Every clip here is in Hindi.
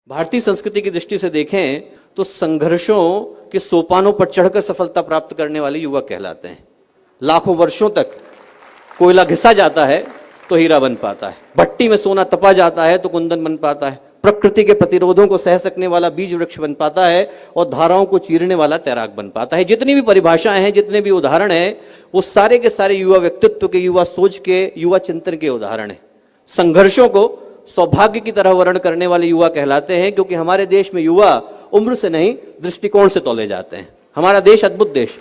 भारतीय संस्कृति की दृष्टि से देखें तो संघर्षों के सोपानों पर चढ़कर सफलता प्राप्त करने वाले युवक कहलाते हैं। लाखों वर्षों तक कोयला घिसा जाता है तो हीरा बन पाता है, भट्टी में सोना तपा जाता है तो कुंदन बन पाता है, प्रकृति के प्रतिरोधों को सह सकने वाला बीज वृक्ष बन पाता है और धाराओं को चीरने वाला तैराक बन पाता है। जितनी भी परिभाषाएं हैं, जितने भी उदाहरण हैं, वो सारे के सारे युवा व्यक्तित्व के, युवा सोच के, युवा चिंतन के उदाहरण हैं। संघर्षों को सौभाग्य की तरह वर्ण करने वाले युवा कहलाते हैं, क्योंकि हमारे देश में युवा उम्र से नहीं दृष्टिकोण से तौले जाते हैं। हमारा देश अद्भुत देश,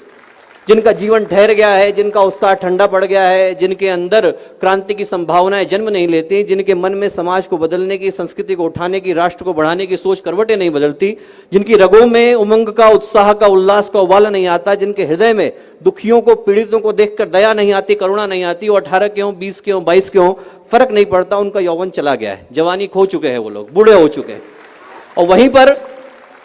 जिनका जीवन ठहर गया है, जिनका उत्साह ठंडा पड़ गया है, जिनके अंदर क्रांति की संभावनाएं जन्म नहीं लेती, जिनके मन में समाज को बदलने की, संस्कृति को उठाने की, राष्ट्र को बढ़ाने की सोच करवटें नहीं बदलती, जिनकी रगों में उमंग का, उत्साह का, उल्लास का उबाला नहीं आता, जिनके हृदय में दुखियों को, पीड़ितों को देखकर दया नहीं आती, करुणा नहीं आती, वो 18 के हों, 20 के हों, 22 के हों, फर्क नहीं पड़ता, उनका यौवन चला गया है, जवानी खो चुके हैं, वो लोग बूढ़े हो चुके हैं। और वहीं पर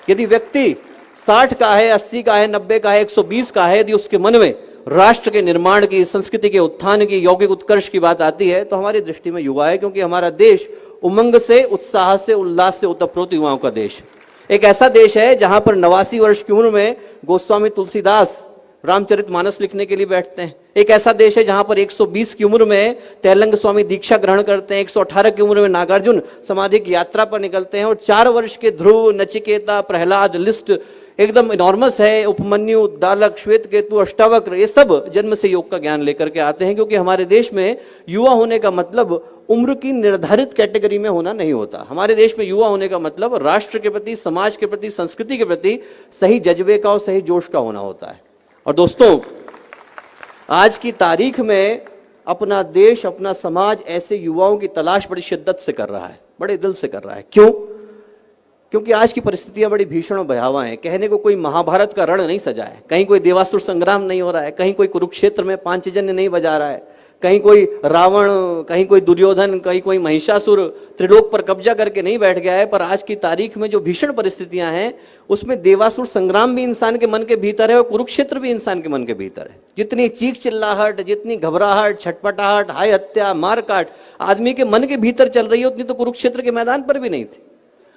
यदि व्यक्ति 60 का है, 80 का है, 90 का है, 120 का है, यदि उसके मन में राष्ट्र के निर्माण की, संस्कृति के उत्थान की, यौगिक उत्कर्ष की बात आती है, तो हमारी दृष्टि में युवा है, क्योंकि हमारा देश उमंग से, उत्साह से, उल्लास से ओतप्रोत युवाओं का देश। एक ऐसा देश है जहां पर 89 वर्ष की उम्र में गोस्वामी तुलसीदास रामचरितमानस लिखने के लिए बैठते हैं। एक ऐसा देश है जहां पर 120 की उम्र में तैलंग स्वामी दीक्षा ग्रहण करते हैं, 118 की उम्र में नागार्जुन समाधि की यात्रा पर निकलते हैं, और 4 वर्ष के ध्रुव, नचिकेता, प्रहलाद, लिस्ट एकदम इनॉर्मस है, उपमन्यु, दालक, श्वेतकेतु, अष्टावक्र, ये सब जन्म से योग का ज्ञान लेकर के आते हैं। क्योंकि हमारे देश में युवा होने का मतलब उम्र की निर्धारित कैटेगरी में होना नहीं होता। हमारे देश में युवा होने का मतलब राष्ट्र के प्रति, समाज के प्रति, संस्कृति के प्रति सही जज्बे का और सही जोश का होना होता है। और दोस्तों, आज की तारीख में अपना देश, अपना समाज ऐसे युवाओं की तलाश बड़ी शिद्दत से कर रहा है, बड़े दिल से कर रहा है। क्यों? क्योंकि आज की परिस्थितियां बड़ी भीषण और भयावह हैं। कहने को कोई महाभारत का रण नहीं सजा है, कहीं कोई देवासुर संग्राम नहीं हो रहा है, कहीं कोई कुरुक्षेत्र में पांचजन्य नहीं बजा रहा है, कहीं कोई रावण, कहीं कोई दुर्योधन, कहीं कोई महिषासुर त्रिलोक पर कब्जा करके नहीं बैठ गया है। पर आज की तारीख में जो भीषण परिस्थितियां हैं, उसमें देवासुर संग्राम भी इंसान के मन के भीतर है और कुरुक्षेत्र भी इंसान के मन के भीतर है। जितनी चीख चिल्लाहट, जितनी घबराहट, छटपटाहट, हाय हत्या, मारकाट आदमी के मन के भीतर चल रही है, उतनी तो कुरुक्षेत्र के मैदान पर भी नहीं थी।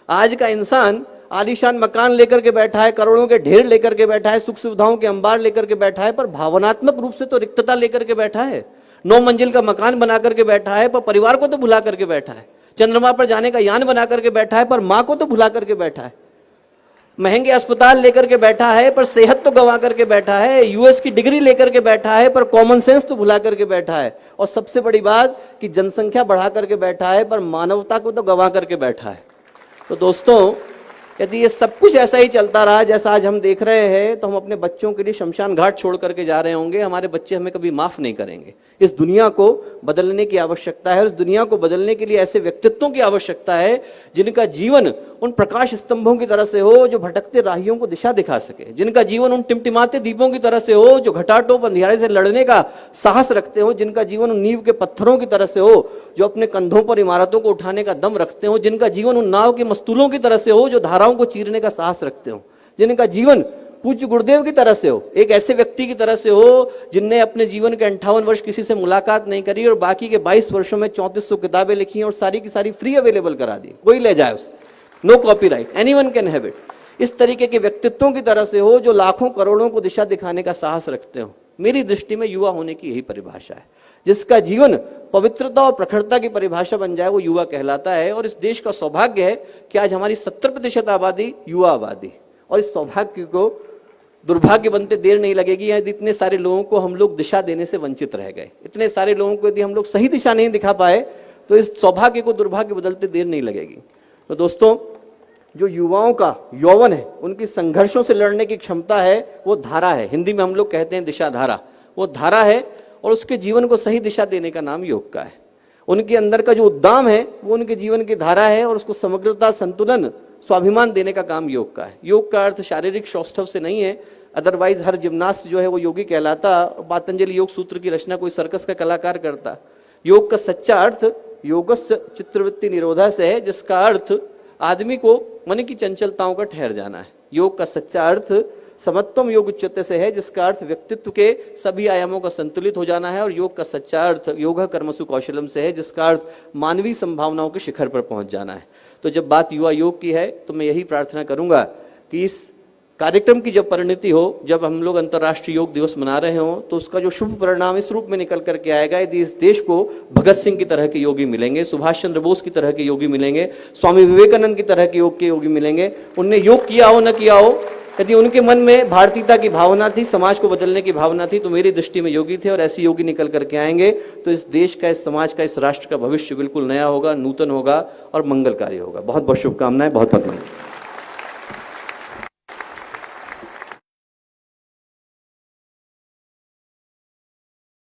आज का इंसान आलीशान मकान लेकर के बैठा है, करोड़ों के ढेर लेकर के बैठा है, सुख सुविधाओं के अंबार लेकर के बैठा है, पर भावनात्मक रूप से तो रिक्तता लेकर के बैठा है। 9 मंजिल का मकान बना करके बैठा है, पर परिवार को तो भुला करके बैठा है। चंद्रमा पर जाने का यान बना करके बैठा है, पर मां को तो भुला करके बैठा है। महंगे अस्पताल लेकर के बैठा है, पर सेहत तो गंवा करके बैठा है। यूएस की डिग्री लेकर के बैठा है, पर कॉमन सेंस तो भुला करके बैठा है। और सबसे बड़ी बात कि जनसंख्या बढ़ा करके बैठा है, पर मानवता को तो गंवा करके बैठा है। तो दोस्तों, यदि ये सब कुछ ऐसा ही चलता रहा जैसा आज हम देख रहे हैं, तो हम अपने बच्चों के लिए शमशान घाट छोड़ करके जा रहे होंगे। हमारे बच्चे हमें कभी माफ नहीं करेंगे। इस दुनिया को बदलने की आवश्यकता है। इस दुनिया को बदलने के लिए ऐसे व्यक्तित्वों की आवश्यकता है जिनका जीवन उन प्रकाश स्तंभों की तरह से हो जो भटकते राहियों को दिशा दिखा सके, जिनका जीवन उन टिमटिमाते दीपों की तरह से हो जो घटाटोप अंधियारे से लड़ने का साहस रखते हो, जिनका जीवन उन नींव के पत्थरों की तरह से हो जो अपने कंधों पर इमारतों को उठाने का दम रखते हो, जिनका जीवन उन नाव के मस्तूलों की तरह से हो जो धाराओं को चीरने का साहस रखते हो, जिनका जीवन पूज्य गुरुदेव की तरह से हो, एक ऐसे व्यक्ति की तरह से हो जिनने अपने जीवन के 58 वर्ष किसी से मुलाकात नहीं करी और बाकी के 22 वर्षों में 3400 किताबें लिखी और सारी की सारी फ्री अवेलेबल करा दी, कोई ले जाए उसे, no copyright, anyone can have it. इस तरीके के व्यक्तित्वों की तरह से हो जो लाखों करोड़ों को दिशा दिखाने का साहस रखते हो। मेरी दृष्टि में युवा होने की यही परिभाषा है। जिसका जीवन पवित्रता और प्रखरता की परिभाषा बन जाए वो युवा कहलाता है। और इस देश का सौभाग्य है कि आज हमारी 70% आबादी युवा आबादी, और इस सौभाग्य को दुर्भाग्य बनते देर नहीं लगेगी। यदि इतने सारे लोगों को हम लोग दिशा देने से वंचित रह गए, इतने सारे लोगों को यदि हम लोग सही दिशा नहीं दिखा पाए, तो इस सौभाग्य को दुर्भाग्य बदलते देर नहीं लगेगी। तो दोस्तों, जो युवाओं का यौवन है, उनकी संघर्षों से लड़ने की क्षमता है, वो धारा है। हिंदी में हम लोग कहते हैं दिशा धारा, वो धारा है। और उसके जीवन को सही दिशा देने का नाम योग का है। उनके अंदर का जो उद्दाम है वो उनके जीवन की धारा है, और उसको समग्रता, संतुलन, स्वाभिमान देने का काम योग का है। योग का अर्थ शारीरिक सौष्ठव से नहीं है, अदरवाइज हर जिम्नास्ट जो है वो योगी कहलाता। पतंजलि योग सूत्र की रचना कोई सर्कस का कलाकार करता। योग का सच्चा अर्थ योगस्य चित्तवृत्ति निरोधा से है, जिसका अर्थ आदमी को मन की चंचलताओं का ठहर जाना है। योग का सच्चा अर्थ समत्वम योग उच्चते से है, जिसका अर्थ व्यक्तित्व के सभी आयामों का संतुलित हो जाना है। और योग का सच्चा अर्थ योग कर्मसु कौशलम से है, जिसका अर्थ मानवीय संभावनाओं के शिखर पर पहुंच जाना है। तो जब बात युवा योग की है तो मैं यही प्रार्थना करूंगा कि इस कार्यक्रम की जब परिणति हो, जब हम लोग अंतर्राष्ट्रीय योग दिवस मना रहे हो, तो उसका जो शुभ परिणाम इस रूप में निकल करके आएगा, यदि इस देश को भगत सिंह की तरह के योगी मिलेंगे, सुभाष चंद्र बोस की तरह के योगी मिलेंगे, स्वामी विवेकानंद की तरह के योगी मिलेंगे, उनने योग किया हो न किया हो, यदि उनके मन में भारतीयता की भावना थी, समाज को बदलने की भावना थी, तो मेरी दृष्टि में योगी थे, और ऐसे योगी निकल करके आएंगे तो इस देश का, इस समाज का, इस राष्ट्र का भविष्य बिल्कुल नया होगा, नूतन होगा और मंगलकारी होगा। बहुत बहुत शुभकामनाएं, बहुत बहुत मंगल।